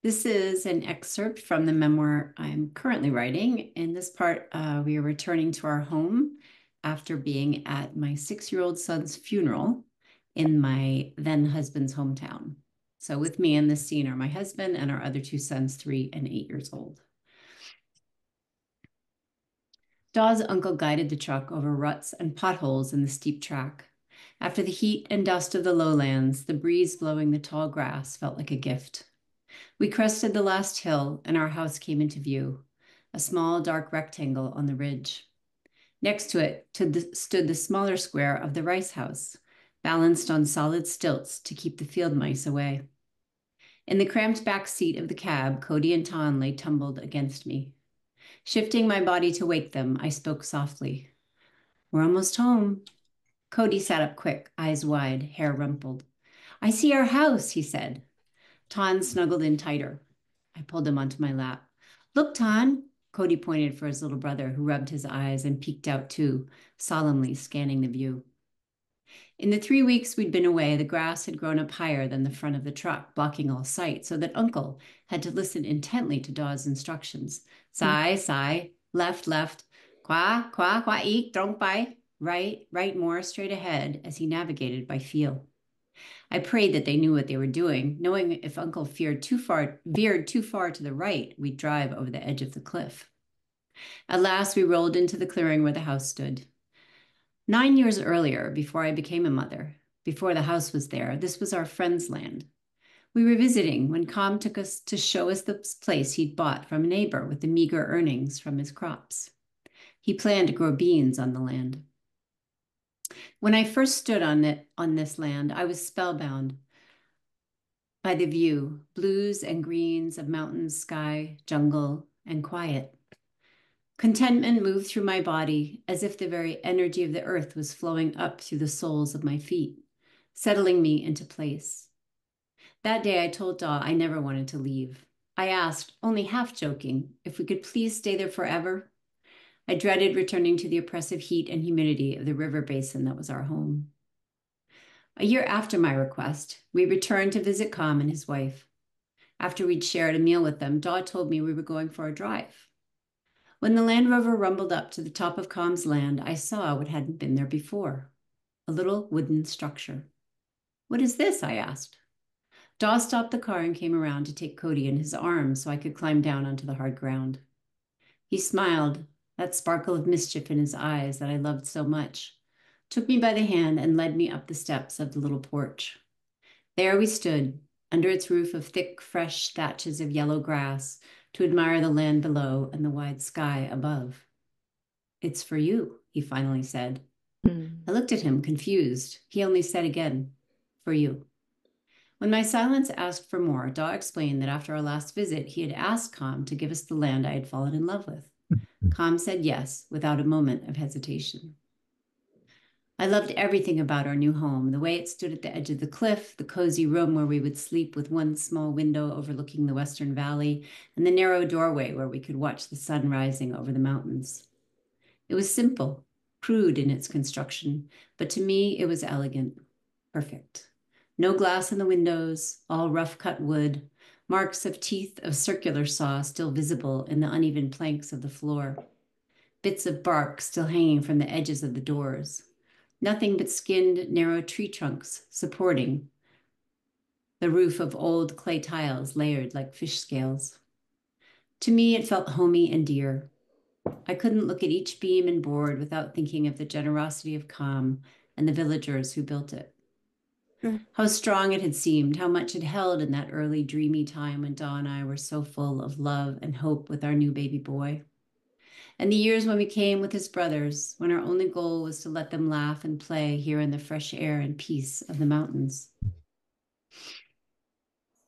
Speaker 9: This is an excerpt from the memoir I'm currently writing. In this part, we are returning to our home after being at my 6-year-old son's funeral in my then husband's hometown. So with me in this scene are my husband and our other 2 sons, 3 and 8 years old. Daw's uncle guided the truck over ruts and potholes in the steep track. After the heat and dust of the lowlands, the breeze blowing the tall grass felt like a gift. We crested the last hill and our house came into view, a small dark rectangle on the ridge. Next to it stood the smaller square of the rice house, balanced on solid stilts to keep the field mice away. In the cramped back seat of the cab, Cody and Ton lay tumbled against me. Shifting my body to wake them, I spoke softly. "We're almost home." Cody sat up quick, eyes wide, hair rumpled. "I see our house," he said. Ton snuggled in tighter. I pulled him onto my lap. "Look, Ton." Cody pointed for his little brother, who rubbed his eyes and peeked out too, solemnly scanning the view. In the 3 weeks we'd been away, the grass had grown up higher than the front of the truck, blocking all sight, so that Uncle had to listen intently to Daw's instructions. Sai, sai, left, left, qua, qua, qua, ik, drong pai, right, right more, straight ahead, as he navigated by feel. I prayed that they knew what they were doing, knowing if Uncle veered too far to the right, we'd drive over the edge of the cliff. At last, we rolled into the clearing where the house stood. 9 years earlier, before I became a mother, before the house was there, this was our friend's land. We were visiting when Com took us to show us the place he'd bought from a neighbor with the meager earnings from his crops. He planned to grow beans on the land. When I first stood on this land, I was spellbound by the view, blues and greens of mountains, sky, jungle, and quiet. Contentment moved through my body as if the very energy of the earth was flowing up through the soles of my feet, settling me into place. That day I told Daw I never wanted to leave. I asked, only half joking, if we could please stay there forever. I dreaded returning to the oppressive heat and humidity of the river basin that was our home. A year after my request, we returned to visit Com and his wife. After we'd shared a meal with them, Daw told me we were going for a drive. When the Land Rover rumbled up to the top of Com's land, I saw what hadn't been there before, a little wooden structure. "What is this?" I asked. Daw stopped the car and came around to take Cody in his arms so I could climb down onto the hard ground. He smiled, that sparkle of mischief in his eyes that I loved so much, took me by the hand and led me up the steps of the little porch. There we stood, under its roof of thick, fresh thatches of yellow grass, to admire the land below and the wide sky above. "It's for you," he finally said. I looked at him, confused. He only said again, "For you." When my silence asked for more, Daw explained that after our last visit, he had asked Com to give us the land I had fallen in love with. Com said yes, without a moment of hesitation. I loved everything about our new home, the way it stood at the edge of the cliff, the cozy room where we would sleep with one small window overlooking the Western Valley, and the narrow doorway where we could watch the sun rising over the mountains. It was simple, crude in its construction, but to me it was elegant, perfect. No glass in the windows, all rough-cut wood, marks of teeth of circular saw still visible in the uneven planks of the floor, bits of bark still hanging from the edges of the doors. Nothing but skinned, narrow tree trunks supporting the roof of old clay tiles layered like fish scales. To me, it felt homey and dear. I couldn't look at each beam and board without thinking of the generosity of Com and the villagers who built it. How strong it had seemed, how much it held in that early dreamy time when Daw and I were so full of love and hope with our new baby boy. And the years when we came with his brothers, when our only goal was to let them laugh and play here in the fresh air and peace of the mountains.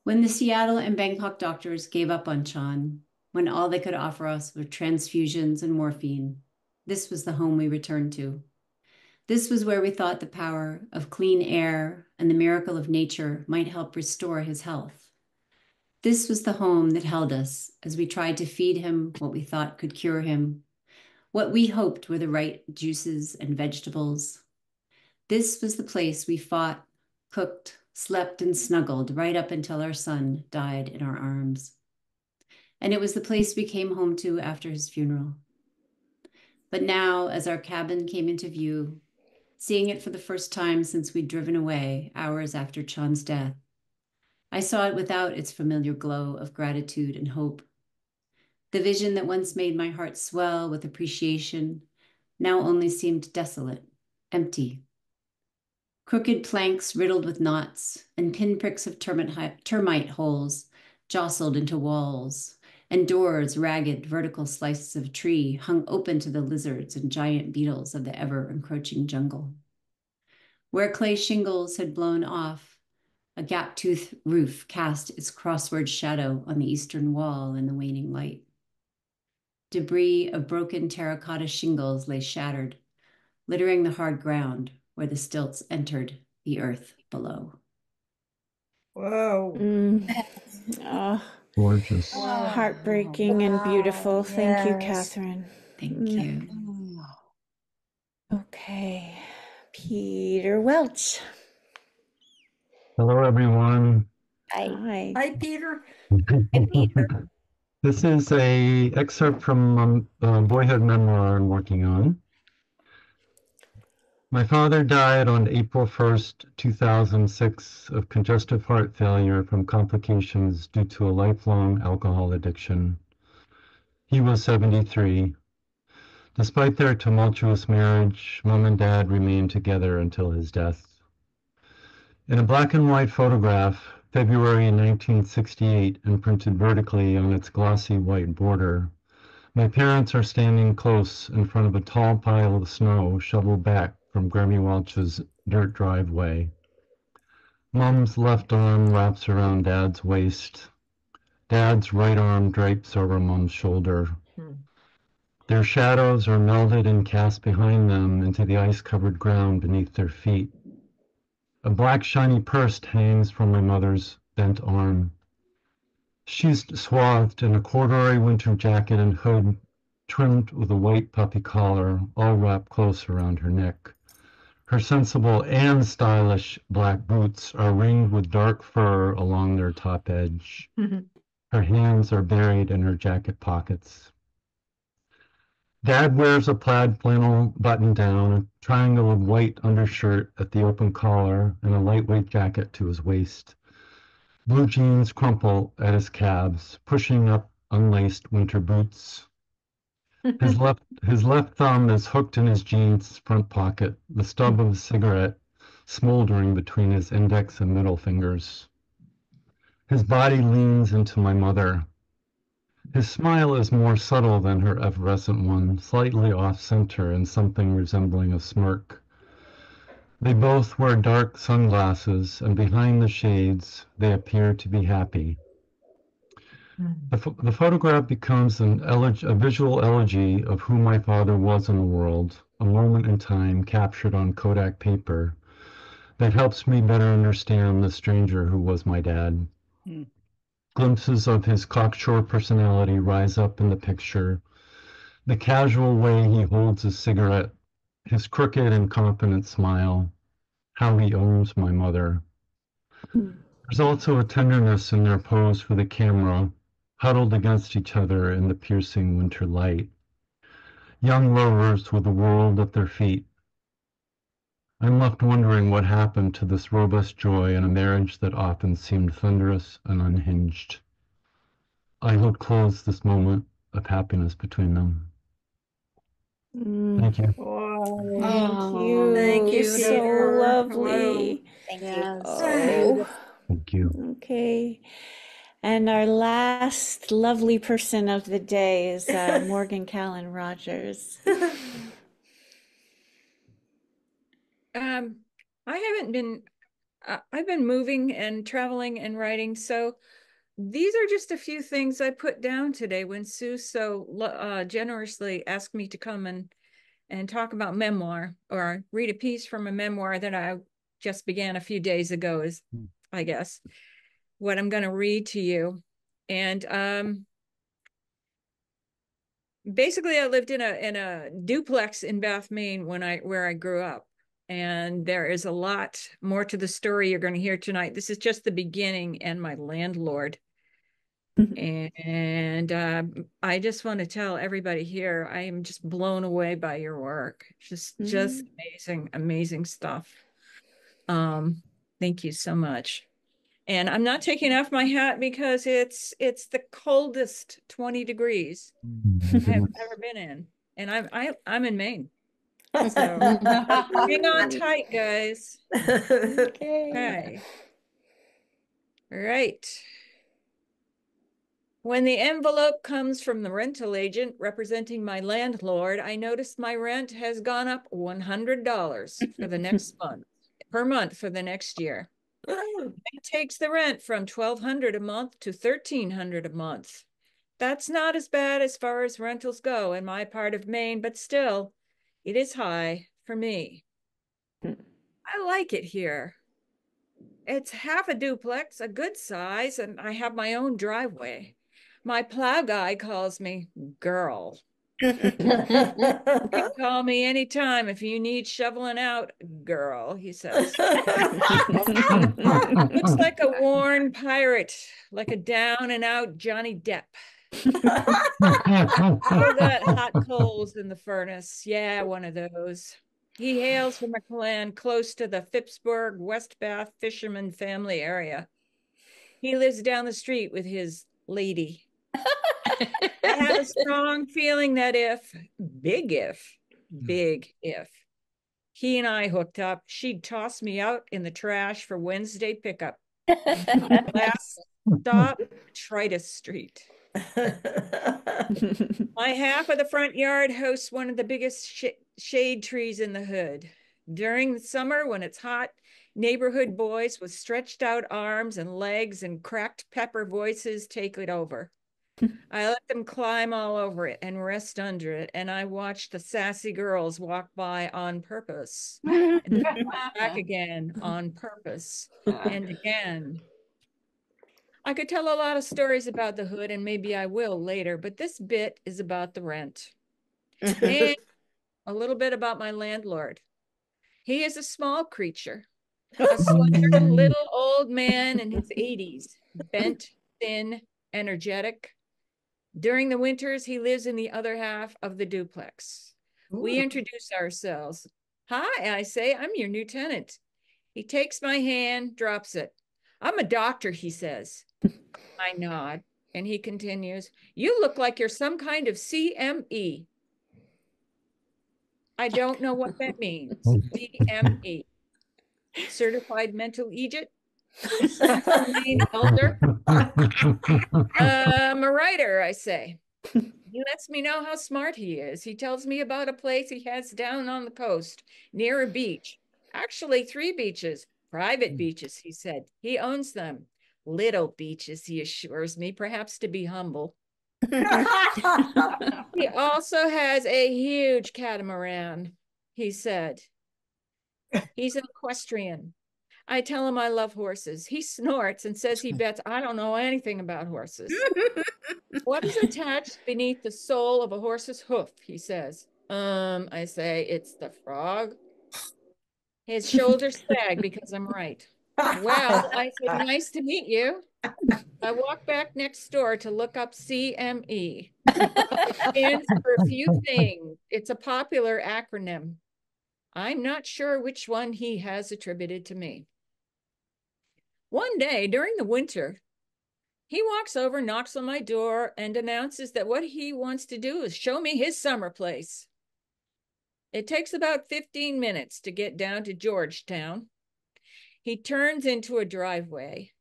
Speaker 9: When the Seattle and Bangkok doctors gave up on Chan, when all they could offer us were transfusions and morphine. This was the home we returned to. This was where we thought the power of clean air and the miracle of nature might help restore his health. This was the home that held us as we tried to feed him what we thought could cure him, what we hoped were the right juices and vegetables. This was the place we fought, cooked, slept, and snuggled right up until our son died in our arms. And it was the place we came home to after his funeral. But now, as our cabin came into view, seeing it for the first time since we'd driven away hours after Chan's death, I saw it without its familiar glow of gratitude and hope. The vision that once made my heart swell with appreciation now only seemed desolate, empty. Crooked planks riddled with knots and pinpricks of termite holes jostled into walls, and doors, ragged vertical slices of tree, hung open to the lizards and giant beetles of the ever-encroaching jungle. Where clay shingles had blown off, a gap-toothed roof cast its crossword shadow on the eastern wall in the waning light. Debris of broken terracotta shingles lay shattered, littering the hard ground where the stilts entered the earth below.
Speaker 3: Whoa.
Speaker 1: Oh,
Speaker 5: Gorgeous.
Speaker 1: heartbreaking and beautiful. Thank you, Catherine.
Speaker 9: Thank you.
Speaker 1: Okay, Peter Welch.
Speaker 5: Hello, everyone.
Speaker 1: Hi.
Speaker 4: Hi, Peter.
Speaker 5: This is a excerpt from a boyhood memoir I'm working on. My father died on April 1st, 2006 of congestive heart failure from complications due to a lifelong alcohol addiction. He was 73. Despite their tumultuous marriage, Mom and Dad remained together until his death. In a black and white photograph, February 1968, and printed vertically on its glossy white border, my parents are standing close in front of a tall pile of snow shoveled back from Grammy Welch's dirt driveway. Mom's left arm wraps around Dad's waist. Dad's right arm drapes over Mom's shoulder. Their shadows are melded and cast behind them into the ice-covered ground beneath their feet. A black shiny purse hangs from my mother's bent arm. She's swathed in a corduroy winter jacket and hood, trimmed with a white puffy collar, all wrapped close around her neck. Her sensible and stylish black boots are ringed with dark fur along their top edge. Her hands are buried in her jacket pockets. Dad wears a plaid flannel button-down, a triangle of white undershirt at the open collar, and a lightweight jacket to his waist. Blue jeans crumple at his calves, pushing up unlaced winter boots. His left thumb is hooked in his jeans front pocket, the stub of a cigarette smoldering between his index and middle fingers. His body leans into my mother. His smile is more subtle than her effervescent one, slightly off-center and something resembling a smirk. They both wear dark sunglasses, and behind the shades, they appear to be happy. The photograph becomes a visual elegy of who my father was in the world, a moment in time captured on Kodak paper that helps me better understand the stranger who was my dad. Glimpses of his cocksure personality rise up in the picture. The casual way he holds his cigarette, his crooked and confident smile, how he owns my mother. There's also a tenderness in their pose for the camera, huddled against each other in the piercing winter light. Young lovers with the world at their feet. I'm left wondering what happened to this robust joy in a marriage that often seemed thunderous and unhinged. I would close this moment of happiness between them. Thank you.
Speaker 1: Thank you.
Speaker 4: Thank you,
Speaker 1: So
Speaker 4: Peter.
Speaker 1: lovely.
Speaker 10: Thank you.
Speaker 2: Yes.
Speaker 1: Oh,
Speaker 5: Thank you.
Speaker 1: okay. And our last lovely person of the day is Morgan Callan Rogers.
Speaker 3: I haven't been, I've been moving and traveling and writing, so these are just a few things I put down today when Sue so generously asked me to come and talk about memoir, or read a piece from a memoir that I just began a few days ago, is, I guess, what I'm going to read to you. And basically, I lived in a duplex in Bath, Maine where I grew up. And there is a lot more to the story you're going to hear tonight. This is just the beginning and my landlord. And I just want to tell everybody here, I am just blown away by your work. Just amazing, amazing stuff. Thank you so much. And I'm not taking off my hat because it's the coldest 20 degrees I've ever been in. And I'm in Maine. So hang on tight, guys. Okay. All right. When the envelope comes from the rental agent representing my landlord, I notice my rent has gone up $100 for the next month, per month for the next year. It takes the rent from $1,200 a month to $1,300 a month. That's not as bad as far as rentals go in my part of Maine, but still, it is high for me. I like it here. It's half a duplex, a good size, and I have my own driveway. My plow guy calls me girl. You can call me anytime if you need shoveling out, girl, he says. Looks like a worn pirate, like a down and out Johnny Depp. Oh, that hot coals in the furnace. Yeah, one of those. He hails from a clan close to the Phippsburg, West Bath fisherman family area. He lives down the street with his lady. I have a strong feeling that big if, he and I hooked up, she'd toss me out in the trash for Wednesday pickup. Last stop, Tritus Street. My half of the front yard hosts one of the biggest shade trees in the hood. During the summer, when it's hot, neighborhood boys with stretched out arms and legs and cracked pepper voices take it over. I let them climb all over it and rest under it, and I watch the sassy girls walk by on purpose and back again on purpose and again. I could tell a lot of stories about the hood, and maybe I will later, but this bit is about the rent. And a little bit about my landlord. He is a small creature, a slender little old man in his 80s, bent, thin, energetic. During the winters, he lives in the other half of the duplex. Ooh. We introduce ourselves. Hi, I say, I'm your new tenant. He takes my hand, drops it. I'm a doctor, he says. I nod, and he continues, you look like you're some kind of CME. I don't know what that means. CME. Certified mental Egypt? Elder? I'm a writer, I say. He lets me know how smart he is. He tells me about a place he has down on the coast near a beach. Actually, 3 beaches, private beaches, he said. He owns them. Little beaches, he assures me, perhaps to be humble. He also has a huge catamaran, he said. He's an equestrian. I tell him I love horses. He snorts and says he bets I don't know anything about horses. What is attached beneath the sole of a horse's hoof, he says. I say, it's the frog. His shoulders sag because I'm right. Well, I said, nice to meet you. I walk back next door to look up CME. It stands for a few things. It's a popular acronym. I'm not sure which one he has attributed to me. One day during the winter, he walks over, knocks on my door, and announces that what he wants to do is show me his summer place. It takes about 15 minutes to get down to Georgetown. He turns into a driveway.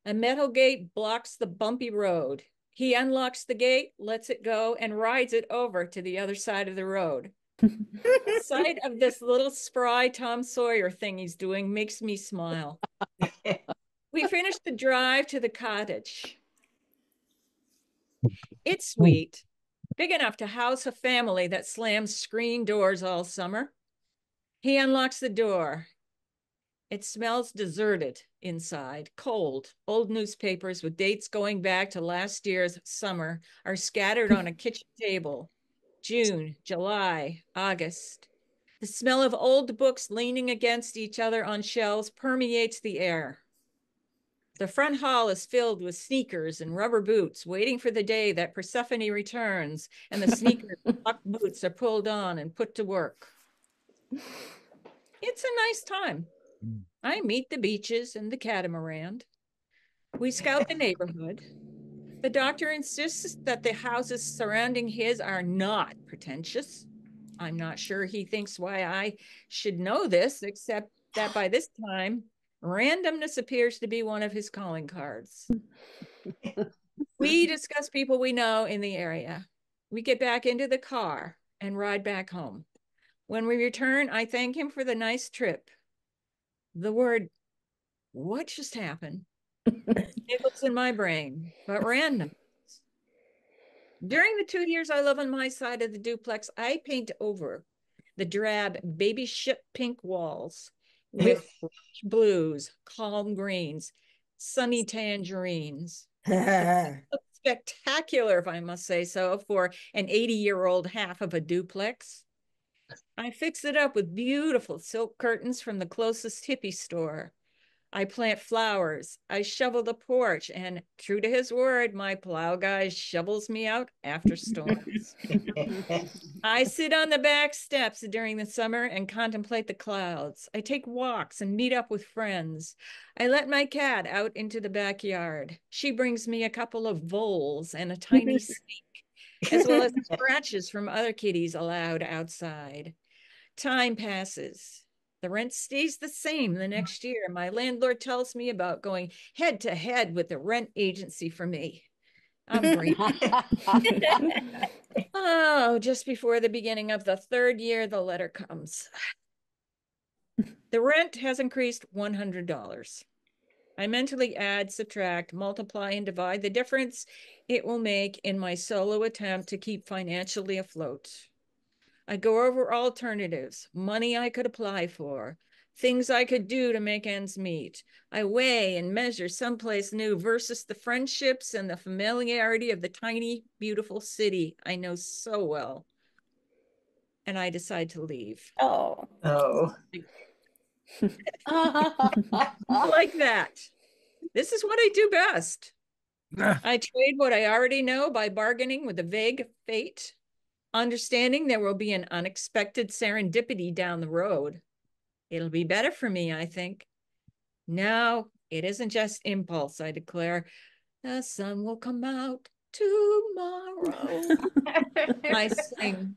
Speaker 3: A metal gate blocks the bumpy road. He unlocks the gate, lets it go, and rides it over to the other side of the road. The sight of this little spry Tom Sawyer thing he's doing makes me smile. We finished the drive to the cottage.
Speaker 10: It's sweet, big enough to house a family that slams screen doors all summer. He unlocks the door. It smells deserted inside, cold. Old newspapers with dates going back to last year's summer are scattered on a kitchen table. June, July, August. The smell of old books leaning against each other on shelves permeates the air. The front hall is filled with sneakers and rubber boots, waiting for the day that Persephone returns and the sneakers and boots are pulled on and put to work. It's a nice time. I meet the beaches and the catamaran. We scout the neighborhood. The doctor insists that the houses surrounding his are not pretentious. I'm not sure he thinks why I should know this, except that by this time, randomness appears to be one of his calling cards. We discuss people we know in the area. We get back into the car and ride back home. When we return, I thank him for the nice trip. The word, what just happened? It was in my brain, but random. During the 2 years I live on my side of the duplex, I paint over the drab baby ship pink walls with blues, calm greens, sunny tangerines. Spectacular, if I must say so, for an 80-year-old half of a duplex. I fix it up with beautiful silk curtains from the closest hippie store. I plant flowers. I shovel the porch, and true to his word, my plow guy shovels me out after storms. I sit on the back steps during the summer and contemplate the clouds. I take walks and meet up with friends. I let my cat out into the backyard. She brings me a couple of voles and a tiny snake, as well as scratches from other kitties allowed outside. Time passes. The rent stays the same the next year. My landlord tells me about going head to head with the rent agency for me. I'm grateful. Oh, just before the beginning of the third year, the letter comes. The rent has increased $100. I mentally add, subtract, multiply, and divide the difference it will make in my solo attempt to keep financially afloat. I go over alternatives, money I could apply for, things I could do to make ends meet. I weigh and measure someplace new versus the friendships and the familiarity of the tiny, beautiful city I know so well. And I decide to leave.
Speaker 1: Oh.
Speaker 10: Like that. This is what I do best. I trade what I already know by bargaining with a vague fate, understanding there will be an unexpected serendipity down the road. It'll be better for me, I think. No, it isn't just impulse, I declare. The sun will come out tomorrow. I sing.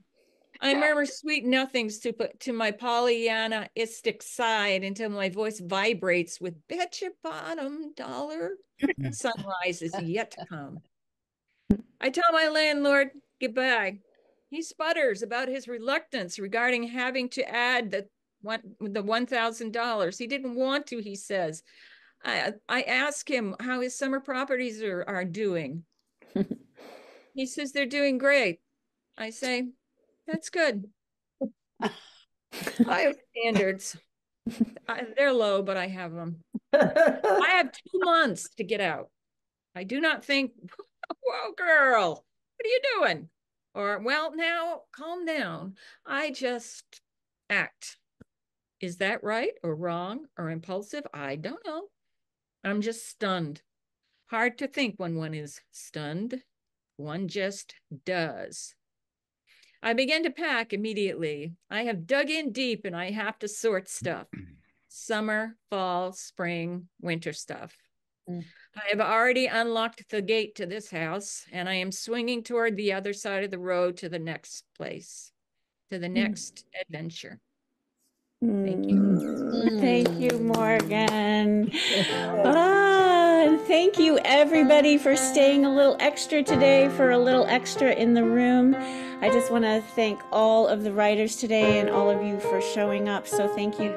Speaker 10: I murmur sweet nothings to my Pollyannaistic side until my voice vibrates with bet your bottom dollar sunrise is yet to come. I tell my landlord goodbye. He sputters about his reluctance regarding having to add the $1,000. He didn't want to, he says. I ask him how his summer properties are doing. He says they're doing great. I say, that's good. I have standards. They're low, but I have them. I have 2 months to get out. I do not think, whoa, girl, what are you doing? Or, well, now, calm down. I just act. Is that right or wrong or impulsive? I don't know. I'm just stunned. Hard to think when one is stunned. One just does. I began to pack immediately. I have dug in deep and I have to sort stuff. Summer, fall, spring, winter stuff. I have already unlocked the gate to this house and I am swinging toward the other side of the road to the next place, to the next adventure. Thank you.
Speaker 1: Thank you, Morgan. And thank you, everybody, for staying a little extra today, for a little extra in the room. I just want to thank all of the writers today and all of you for showing up. So thank you.